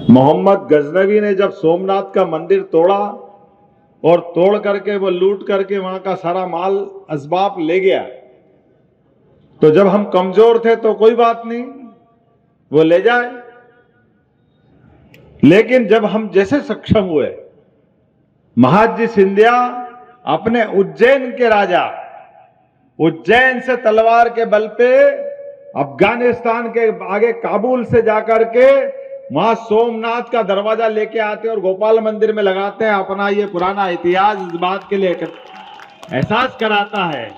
मोहम्मद गजनवी ने जब सोमनाथ का मंदिर तोड़ा और तोड़ करके वो लूट करके वहां का सारा माल असबाब ले गया, तो जब हम कमजोर थे तो कोई बात नहीं, वो ले जाए। लेकिन जब हम जैसे सक्षम हुए, महादजी सिंधिया अपने उज्जैन के राजा, उज्जैन से तलवार के बल पे अफगानिस्तान के आगे काबुल से जाकर के वहां सोमनाथ का दरवाजा लेके आते और गोपाल मंदिर में लगाते हैं। अपना ये पुराना इतिहास इस बात के लिए एहसास कराता है,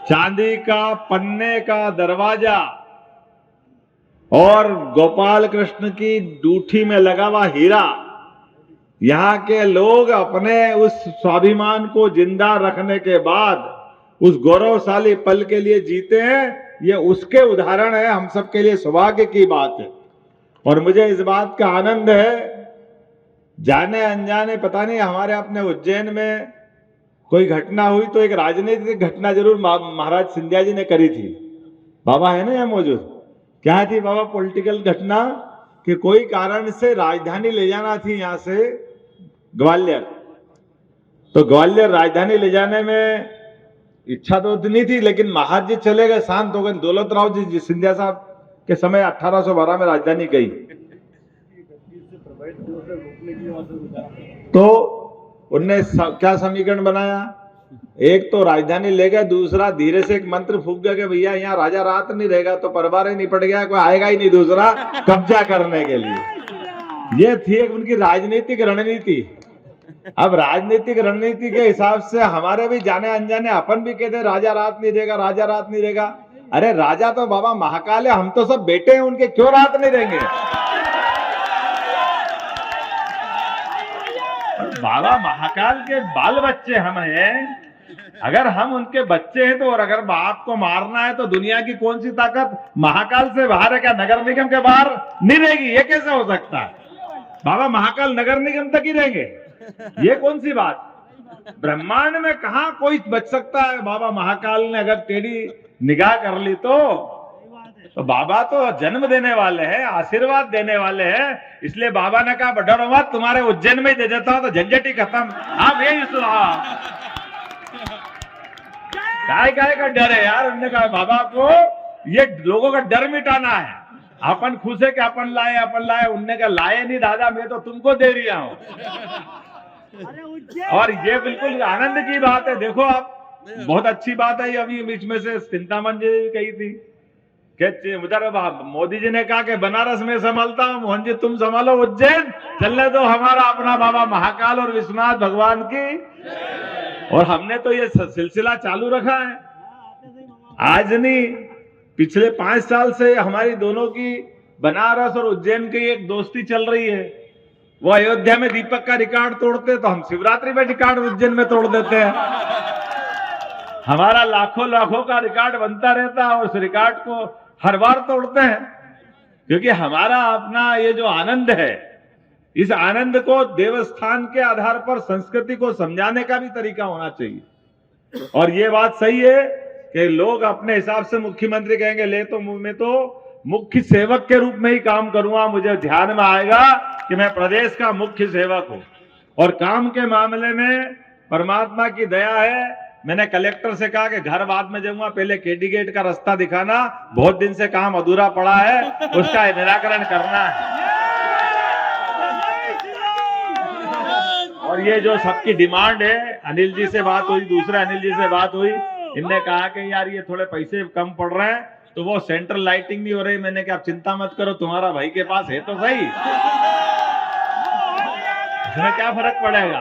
चांदी का पन्ने का दरवाजा और गोपाल कृष्ण की दूठी में लगा हुआ हीरा, यहां के लोग अपने उस स्वाभिमान को जिंदा रखने के बाद उस गौरवशाली पल के लिए जीते हैं। ये उसके उदाहरण है, हम सबके लिए सौभाग्य की बात है। और मुझे इस बात का आनंद है, जाने अनजाने पता नहीं हमारे अपने उज्जैन में कोई घटना हुई तो एक राजनीतिक घटना जरूर महाराज सिंधिया जी ने करी थी। बाबा है ना यहाँ मौजूद? क्या थी बाबा पॉलिटिकल घटना? कि कोई कारण से राजधानी ले जाना थी यहां से ग्वालियर, तो ग्वालियर राजधानी ले जाने में इच्छा तो नहीं थी, लेकिन महाराज जी चले गए, शांत हो गए। दौलत राव जी सिंधिया साहब के समय 1812 में राजधानी गई, तो उनने क्या समीकरण बनाया? एक तो राजधानी ले गए, दूसरा धीरे से एक मंत्र फूंक गया कि भैया यहाँ राजा रात नहीं रहेगा तो परवार ही नहीं पड़ गया, कोई आएगा ही नहीं दूसरा कब्जा करने के लिए। ये थी एक उनकी राजनीतिक रणनीति। अब राजनीतिक रणनीति के हिसाब से हमारे भी जाने अनजाने अपन भी कहते राजा रात नहीं रहेगा, राजा रात नहीं रहेगा। अरे राजा तो बाबा महाकाल है, हम तो सब बेटे हैं उनके, क्यों रात नहीं रहेंगे? बाबा महाकाल के बाल बच्चे हम हैं। अगर हम उनके बच्चे हैं तो, और अगर बाप को मारना है तो दुनिया की कौन सी ताकत महाकाल से बाहर है? क्या नगर निगम के बाहर नहीं रहेगी? ये कैसे हो सकता है? बाबा महाकाल नगर निगम तक ही रहेंगे, ये कौन सी बात? ब्रह्मांड में कहां कोई बच सकता है? बाबा महाकाल ने अगर टेढ़ी निगाह कर ली तो बाबा तो जन्म देने वाले हैं, आशीर्वाद देने वाले हैं। इसलिए बाबा ने कहा डरो मत, तुम्हारे उज्जैन में ही दे देता हूं तो झंझट ही खत्म। आप यही काय का डर है यार? उन्होंने कहा बाबा को ये लोगों का डर मिटाना है। अपन खुश है कि अपन लाए। उनने कहा लाए नहीं दादा, मैं तो तुमको दे रहा हूं। और ये बिल्कुल आनंद की बात है। देखो आप, बहुत अच्छी बात है। अभी बीच में से चिंतामन जी ने कही थी कि उधर मोदी जी ने कहा कि बनारस में संभालता हूं, मोहन जी तुम संभालो उज्जैन, चलने दो हमारा अपना बाबा महाकाल और विश्वनाथ भगवान की। और हमने तो ये सिलसिला चालू रखा है, आज नहीं पिछले 5 साल से हमारी दोनों की बनारस और उज्जैन की एक दोस्ती चल रही है। वो अयोध्या में दीपक का रिकॉर्ड तोड़ते तो हम शिवरात्रि में रिकॉर्ड उज्जैन में तोड़ देते हैं। हमारा लाखों का रिकॉर्ड बनता रहता है और उस रिकॉर्ड को हर बार तोड़ते हैं, क्योंकि हमारा अपना ये जो आनंद है, इस आनंद को देवस्थान के आधार पर संस्कृति को समझाने का भी तरीका होना चाहिए। और ये बात सही है कि लोग अपने हिसाब से मुख्यमंत्री कहेंगे ले तो मैं तो मुख्य सेवक के रूप में ही काम करूंगा, मुझे ध्यान में आएगा कि मैं प्रदेश का मुख्य सेवक हूं। और काम के मामले में परमात्मा की दया है, मैंने कलेक्टर से कहा कि घर बाद में जाऊंगा, पहले केडी गेट का रास्ता दिखाना, बहुत दिन से काम अधूरा पड़ा है, उसका निराकरण करना है। और ये जो सबकी डिमांड है, अनिल जी से बात हुई, दूसरे अनिल जी से बात हुई, इनने कहा कि यार ये थोड़े पैसे कम पड़ रहे हैं तो वो सेंट्रल लाइटिंग नहीं हो रही। मैंने कहा आप चिंता मत करो, तुम्हारा भाई के पास है तो सही, इसमें क्या फर्क पड़ेगा?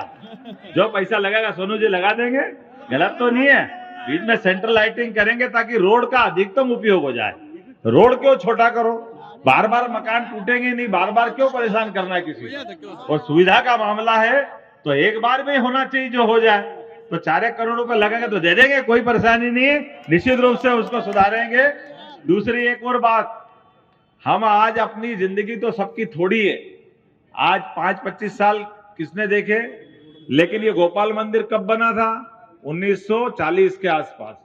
जो पैसा लगेगा सोनू जी लगा देंगे, गलत तो नहीं है। बीच में सेंट्रल लाइटिंग करेंगे ताकि रोड का अधिकतम उपयोग हो जाए। रोड क्यों छोटा करो? बार बार मकान टूटेंगे नहीं, बार बार क्यों परेशान करना है किसी को? और सुविधा का मामला है तो एक बार में होना चाहिए जो हो जाए। तो 4 करोड़ रुपए लगेंगे तो दे देंगे, कोई परेशानी नहीं है, निश्चित रूप से उसको सुधारेंगे। दूसरी एक और बात, हम आज अपनी जिंदगी तो सबकी थोड़ी है, आज 5-25 साल किसने देखे, लेकिन ये गोपाल मंदिर कब बना था? 1940 के आसपास।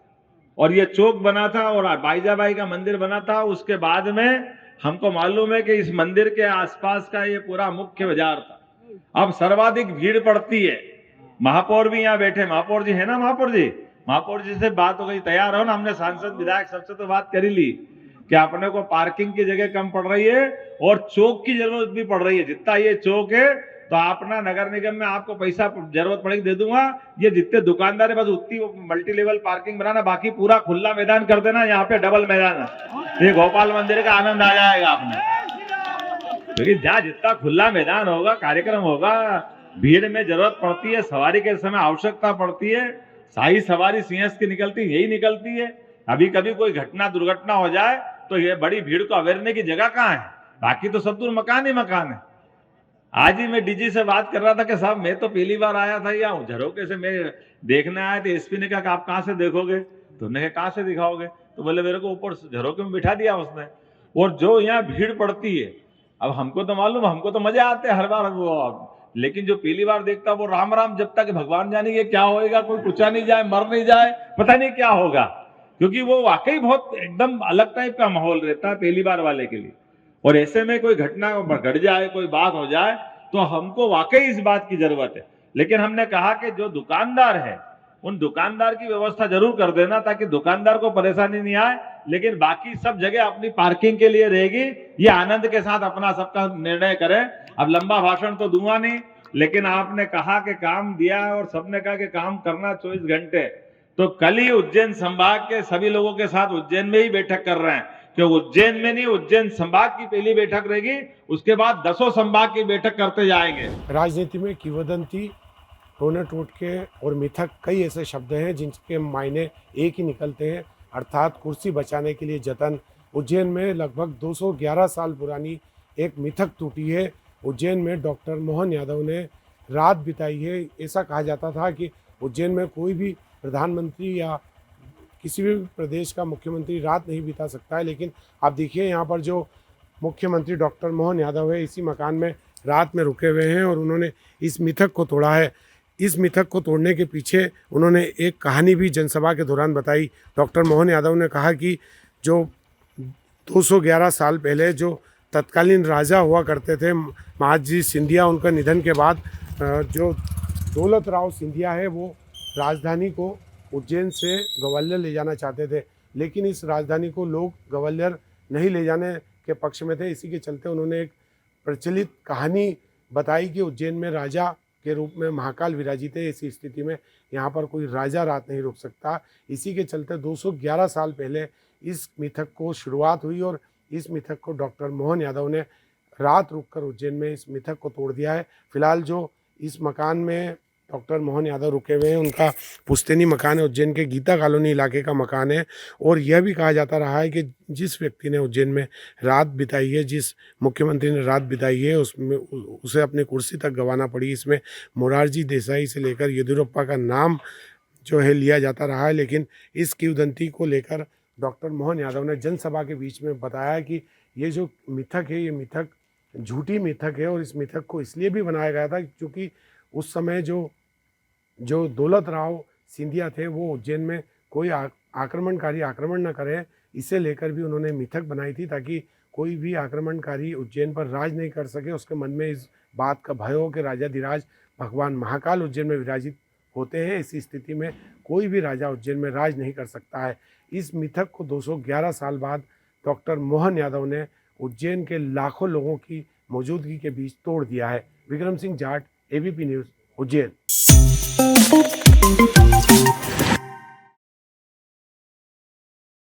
और ये चौक बना था और बाईजाबाई का मंदिर बना था। उसके बाद में हमको मालूम है कि इस मंदिर के आसपास का ये पूरा मुख्य बाजार था। अब सर्वाधिक भीड़ पड़ती है। महापौर भी यहाँ बैठे, महापौर जी है ना, महापौर जी से बात हो गई, तैयार हो ना? हमने सांसद विधायक सबसे तो बात कर ही ली कि अपने को पार्किंग की जगह कम पड़ रही है और चौक की जरूरत भी पड़ रही है। जितना ये चौक है तो अपना नगर निगम में आपको पैसा जरूरत पड़ेगी दे दूंगा। ये जितने दुकानदार है बस उतनी मल्टी लेवल पार्किंग बनाना, बाकी पूरा खुला मैदान कर देना। यहाँ पे डबल मैदान है, ये गोपाल मंदिर का आनंद आ जाएगा आपने। क्योंकि जहाँ जितना खुला मैदान होगा, कार्यक्रम होगा, भीड़ में जरूरत पड़ती है, सवारी के समय आवश्यकता पड़ती है। शाही सवारी सिंहस्थ की निकलती यही निकलती है। अभी कभी कोई घटना दुर्घटना हो जाए तो ये बड़ी भीड़ को अवेरने की जगह कहाँ है? बाकी तो सब दूर मकान ही मकान है। आज ही मैं डीजी से बात कर रहा था कि साहब मैं तो पहली बार आया था यहाँ झरोके से, मैं देखने आया तो एसपी ने कहा आप कहाँ से देखोगे? तो उन्होंने कहा कहाँ से दिखाओगे? तो बोले मेरे को ऊपर झरोके में बिठा दिया उसने। और जो यहाँ भीड़ पड़ती है, अब हमको तो मालूम, हमको तो मजा आते हैं हर बार वो, लेकिन जो पहली बार देखता वो राम राम जपता कि भगवान जाने ये क्या होएगा, कोई पूछा नहीं जाए, मर नहीं जाए, पता नहीं क्या होगा। क्योंकि वो वाकई बहुत एकदम अलग टाइप का माहौल रहता है पहली बार वाले के लिए। और ऐसे में कोई घटना घट जाए, कोई बात हो जाए तो हमको वाकई इस बात की जरूरत है। लेकिन हमने कहा कि जो दुकानदार है उन दुकानदार की व्यवस्था जरूर कर देना ताकि दुकानदार को परेशानी नहीं आए, लेकिन बाकी सब जगह अपनी पार्किंग के लिए रहेगी। ये आनंद के साथ अपना सबका निर्णय करें। अब लंबा भाषण तो दूंगा नहीं, लेकिन आपने कहा कि काम दिया है और सबने कहा कि काम करना 24 घंटे। तो कल ही उज्जैन संभाग के सभी लोगों के साथ उज्जैन में ही बैठक कर रहे हैं कि उज्जैन में नहीं, उज्जैन संभाग की पहली बैठक रहेगी, उसके बाद 10 संभाग की बैठक करते जाएंगे। राजनीति में किंवदंती, टोने टोटके और मिथक कई ऐसे शब्द हैं जिनके मायने एक ही निकलते हैं, अर्थात कुर्सी बचाने के लिए जतन। उज्जैन में लगभग 211 साल पुरानी एक मिथक टूटी है। उज्जैन में डॉक्टर मोहन यादव ने रात बिताई है। ऐसा कहा जाता था कि उज्जैन में कोई भी प्रधानमंत्री या किसी भी प्रदेश का मुख्यमंत्री रात नहीं बिता सकता है, लेकिन आप देखिए यहाँ पर जो मुख्यमंत्री डॉक्टर मोहन यादव है इसी मकान में रात में रुके हुए हैं और उन्होंने इस मिथक को तोड़ा है। इस मिथक को तोड़ने के पीछे उन्होंने एक कहानी भी जनसभा के दौरान बताई। डॉक्टर मोहन यादव ने कहा कि जो 211 साल पहले जो तत्कालीन राजा हुआ करते थे महादजी सिंधिया, उनका निधन के बाद जो दौलत राव सिंधिया है वो राजधानी को उज्जैन से ग्वालियर ले जाना चाहते थे, लेकिन इस राजधानी को लोग ग्वालियर नहीं ले जाने के पक्ष में थे। इसी के चलते उन्होंने एक प्रचलित कहानी बताई कि उज्जैन में राजा के रूप में महाकाल विराजित है। इसी स्थिति में यहाँ पर कोई राजा रात नहीं रुक सकता। इसी के चलते 211 साल पहले इस मिथक को शुरुआत हुई और इस मिथक को डॉक्टर मोहन यादव ने रात रुककर उज्जैन में इस मिथक को तोड़ दिया है। फिलहाल जो इस मकान में डॉक्टर मोहन यादव रुके हुए हैं उनका पुश्तैनी मकान है, उज्जैन के गीता कॉलोनी इलाके का मकान है। और यह भी कहा जाता रहा है कि जिस व्यक्ति ने उज्जैन में रात बिताई है, जिस मुख्यमंत्री ने रात बिताई है, उसमें उसे अपनी कुर्सी तक गंवाना पड़ी। इसमें मोरारजी देसाई से लेकर येदियुरप्पा का नाम जो है लिया जाता रहा है, लेकिन इस किंवदंती को लेकर डॉक्टर मोहन यादव ने जनसभा के बीच में बताया कि ये जो मिथक है ये मिथक झूठी मिथक है और इस मिथक को इसलिए भी बनाया गया था क्योंकि उस समय जो दौलत राव सिंधिया थे वो उज्जैन में कोई आक्रमणकारी आक्रमण न करे, इसे लेकर भी उन्होंने मिथक बनाई थी ताकि कोई भी आक्रमणकारी उज्जैन पर राज नहीं कर सके। उसके मन में इस बात का भय हो कि राजाधिराज भगवान महाकाल उज्जैन में विराजित होते हैं, इसी स्थिति में कोई भी राजा उज्जैन में राज नहीं कर सकता है। इस मिथक को 211 साल बाद डॉक्टर मोहन यादव ने उज्जैन के लाखों लोगों की मौजूदगी के बीच तोड़ दिया है। Vikram Singh Jat, ABP news, Ujjain.